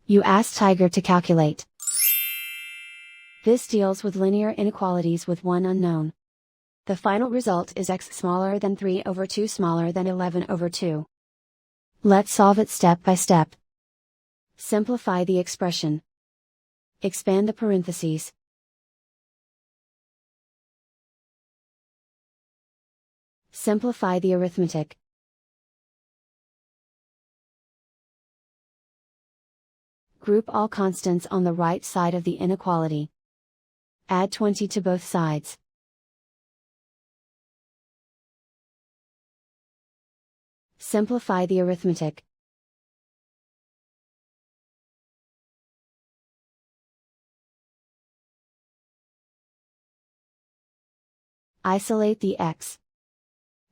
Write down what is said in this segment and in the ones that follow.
You ask Tiger to calculate. This deals with linear inequalities with one unknown. The final result is x smaller than 3 over 2 smaller than 11 over 2. Let's solve it step by step. Simplify the expression. Expand the parentheses. Simplify the arithmetic. Group all constants on the right side of the inequality. Add 20 to both sides. Simplify the arithmetic. Isolate the x.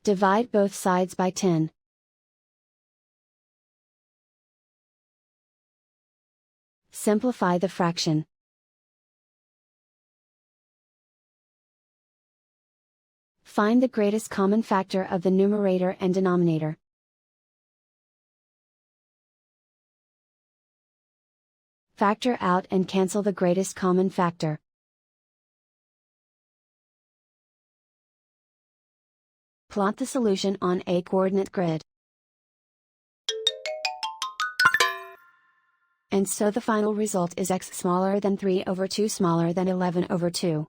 Divide both sides by 10. Simplify the fraction. Find the greatest common factor of the numerator and denominator. Factor out and cancel the greatest common factor. Plot the solution on a coordinate grid. And so the final result is x smaller than 3 over 2 smaller than 11 over 2.